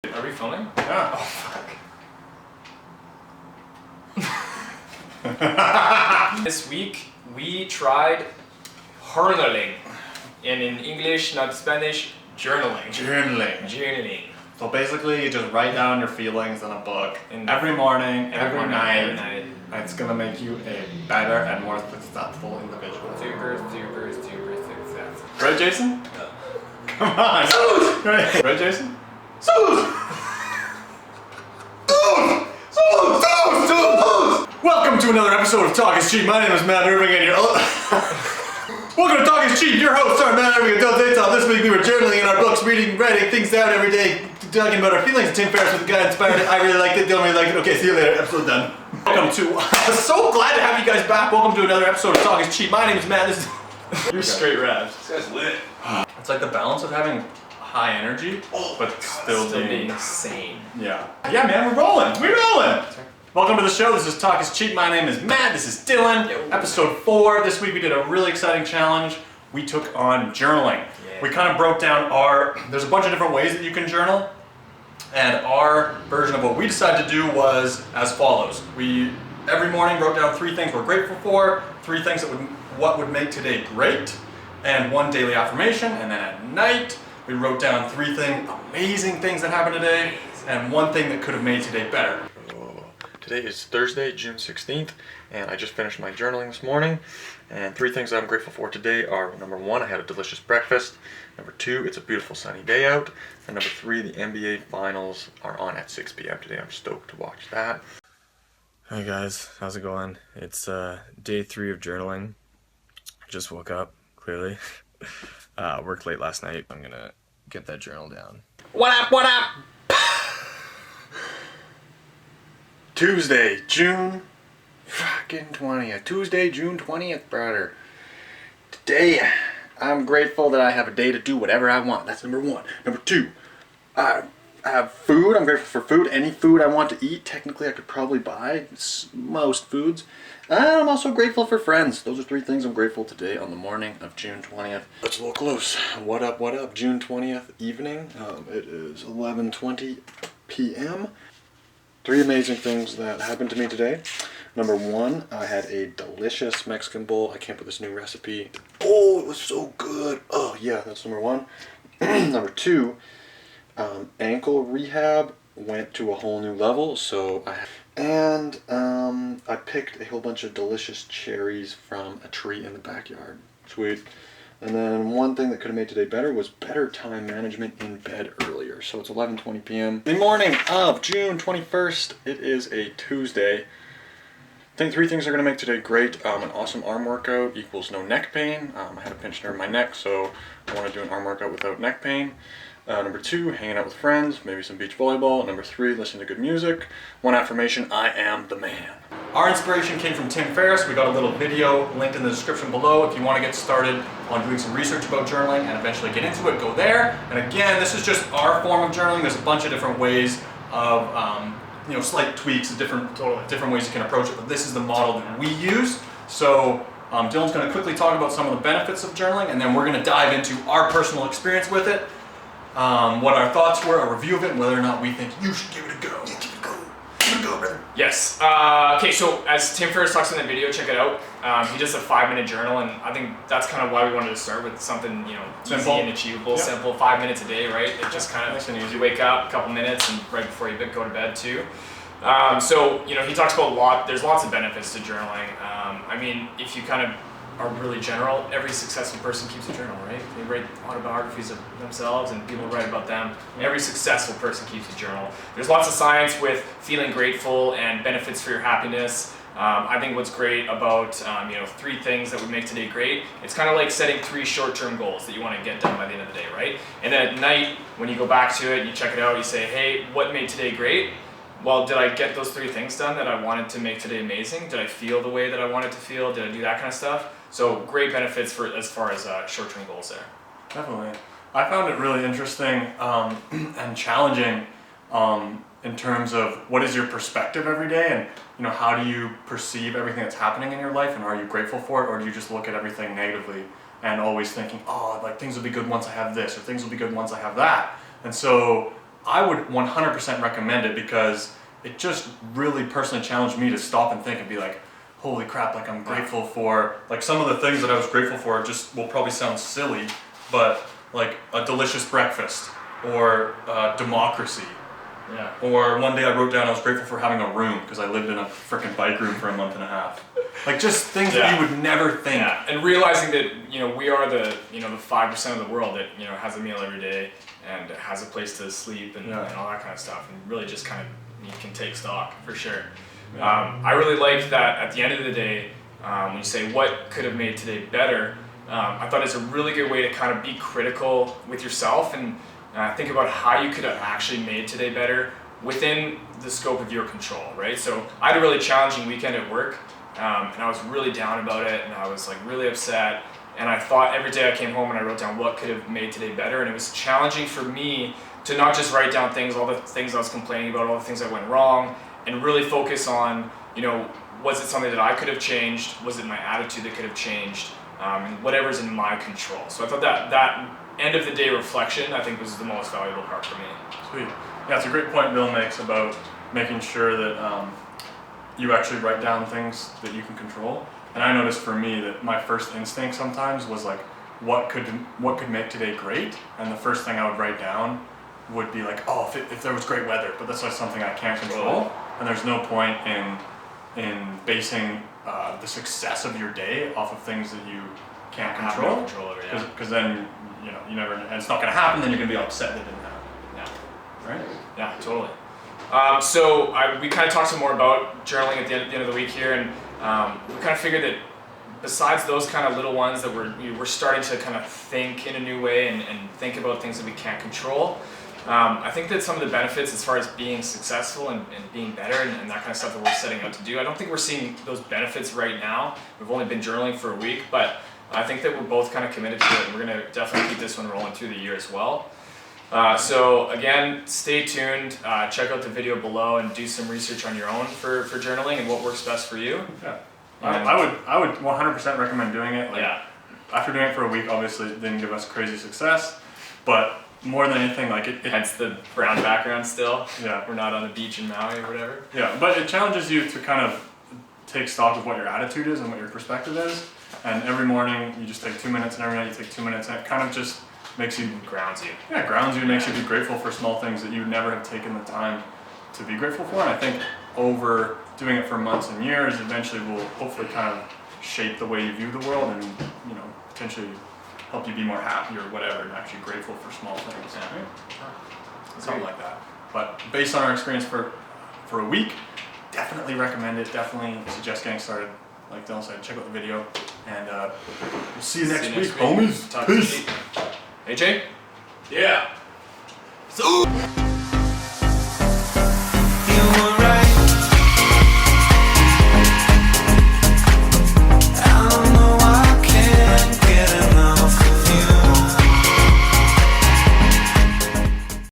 Are we filming? Yeah. Oh, fuck. This week we tried journaling. And in English, not Spanish, journaling. Journaling. So basically, you just write down your feelings in a book And every morning, every night. Every night. It's gonna make you a better and more successful individual. Super successful. Right, Jason? Yeah. Come on. Right, Jason? Welcome to another episode of Talk is Cheap. My name is Matt Irving and welcome to Talk is Cheap. Your hosts are Matt Irving and Dylan Daytop. This week we were journaling in our books, reading, writing things down every day, talking about our feelings. Tim Ferriss was the guy who inspired it. I really liked it. Dylan really liked it. Okay, see you later. Episode done. Welcome to. So glad to have you guys back. Welcome to another episode of Talk is Cheap. My name is Matt. This is. You're straight raps. This guy's lit. It's like the balance of having high energy, but still being insane. Yeah, man, we're rolling. Welcome to the show. This is Talk is Cheap. My name is Matt. This is Dylan. Episode 4. This week we did a really exciting challenge. We took on journaling. Yeah. We kind of broke down there's a bunch of different ways that you can journal. And our version of what we decided to do was as follows. We, every morning, wrote down 3 things we're grateful for, 3 things what would make today great, and 1 daily affirmation. And then at night, we wrote down 3 amazing things that happened today, and 1 thing that could have made today better. Today is Thursday, June 16th, and I just finished my journaling this morning. And 3 things I'm grateful for today are, number 1, I had a delicious breakfast. Number 2, it's a beautiful sunny day out. And number 3, the NBA Finals are on at 6 p.m. today. I'm stoked to watch that. Hi guys, how's it going? It's day 3 of journaling. I just woke up, clearly. Worked late last night. I'm gonna get that journal down. What up? Tuesday, June fucking 20th. Tuesday, June 20th, brother. Today, I'm grateful that I have a day to do whatever I want. That's number 1. Number 2, I have food. I'm grateful for food. Any food I want to eat, technically I could probably buy most foods. And I'm also grateful for friends. Those are 3 things I'm grateful today on the morning of June 20th. Let's look close. What up? June 20th evening. It is 11:20 p.m. 3 amazing things that happened to me today. Number 1, I had a delicious Mexican bowl. I came up with this new recipe. Oh, it was so good. Oh yeah, that's number 1. Number 2, ankle rehab went to a whole new level. So I picked a whole bunch of delicious cherries from a tree in the backyard. Sweet. And then 1 thing that could have made today better was better time management in bed earlier. So it's 11:20 p.m. The morning of June 21st. It is a Tuesday. I think 3 things are going to make today great. An awesome arm workout equals no neck pain. I had a pinched nerve in my neck, so I want to do an arm workout without neck pain. Number 2, hanging out with friends, maybe some beach volleyball. Number 3, listening to good music. 1 affirmation, I am the man. Our inspiration came from Tim Ferriss. We got a little video linked in the description below. If you want to get started on doing some research about journaling and eventually get into it, go there. And again, this is just our form of journaling. There's a bunch of different ways of, slight tweaks, different ways you can approach it. But this is the model that we use. So Dylan's going to quickly talk about some of the benefits of journaling, and then we're going to dive into our personal experience with it, what our thoughts were, a review of it, and whether or not we think you should give it a go. Yeah, give it a go. Give it a go, brother. Yes. Okay, so as Tim Ferriss talks in the video, check it out. He does a 5-minute journal, and I think that's kind of why we wanted to start with something, Simple. easy and achievable, Yep. simple, 5 minutes a day, right? It just kind of, nice and easy. you wake up, a couple minutes, and right before you go to bed too. He talks about there's lots of benefits to journaling. If you kind of are really general, every successful person keeps a journal, right? They write autobiographies of themselves and people write about them. Every successful person keeps a journal. There's lots of science with feeling grateful and benefits for your happiness. I think what's great about 3 things that would make today great, it's kind of like setting 3 short-term goals that you want to get done by the end of the day, right? And then at night, when you go back to it, you check it out, you say, hey, what made today great? Well, did I get those 3 things done that I wanted to make today amazing? Did I feel the way that I wanted to feel? Did I do that kind of stuff? So great benefits as far as short-term goals there. Definitely. I found it really interesting and challenging in terms of what is your perspective every day, and how do you perceive everything that's happening in your life, and are you grateful for it, or do you just look at everything negatively and always thinking, things will be good once I have this, or things will be good once I have that. And so I would 100% recommend it because it just really personally challenged me to stop and think and be like, holy crap, like I'm grateful for, like some of the things that I was grateful for just will probably sound silly, but like a delicious breakfast or democracy. Yeah. Or one day I wrote down I was grateful for having a room because I lived in a freaking bike room for a month and a half. Like just things that you would never think. Yeah, and realizing that, you know, we are the, you know, the 5% of the world that, you know, has a meal every day and has a place to sleep and all that kind of stuff, and really just kind of, you can take stock for sure. I really liked that at the end of the day, when you say what could have made today better, I thought it's a really good way to kind of be critical with yourself and think about how you could have actually made today better within the scope of your control, right? So I had a really challenging weekend at work, and I was really down about it, and I was like really upset, and I thought every day I came home and I wrote down what could have made today better, and it was challenging for me to not just write down things, all the things I was complaining about, all the things that went wrong, and really focus on, you know, was it something that I could have changed? Was it my attitude that could have changed? And whatever's in my control. So I thought that end of the day reflection, I think, was the most valuable part for me. Sweet. Yeah, it's a great point Bill makes about making sure that you actually write down things that you can control. And I noticed for me that my first instinct sometimes was like, what could make today great? And the first thing I would write down would be like, oh, if there was great weather, but that's like something I can't control. And there's no point in basing the success of your day off of things that you can't control. Have no control over, yeah. Because then, you know, you never, and it's not going to happen. Then you're going to be upset that it didn't happen. Yeah. Right? Yeah, totally. So we kind of talked some more about journaling at the end of the week here, and we kind of figured that besides those kind of little ones that we're starting to kind of think in a new way and think about things that we can't control. I think that some of the benefits as far as being successful and being better and that kind of stuff that we're setting out to do, I don't think we're seeing those benefits right now. We've only been journaling for a week, but I think that we're both kind of committed to it, and we're going to definitely keep this one rolling through the year as well. So again, stay tuned, check out the video below and do some research on your own for journaling and what works best for you. Yeah. I would 100% recommend doing it. Like, Yeah. After doing it for a week, obviously it didn't give us crazy success, but more than anything, like it Hence the brown background still. Yeah. We're not on the beach in Maui or whatever. Yeah, but it challenges you to kind of take stock of what your attitude is and what your perspective is. And every morning you just take 2 minutes, and every night you take 2 minutes, and it kind of just makes you, Grounds you. yeah, grounds you, makes you be grateful for small things that you would never have taken the time to be grateful for. And I think over doing it for months and years, eventually will hopefully kind of shape the way you view the world and, you know, potentially help you be more happy or whatever, and actually grateful for small things. Yeah. Right? Something like that. But based on our experience for a week, definitely recommend it. Definitely suggest getting started. Like Dylan said, check out the video, and we'll see you next week, homies. Talk to you. Peace. AJ? Yeah. So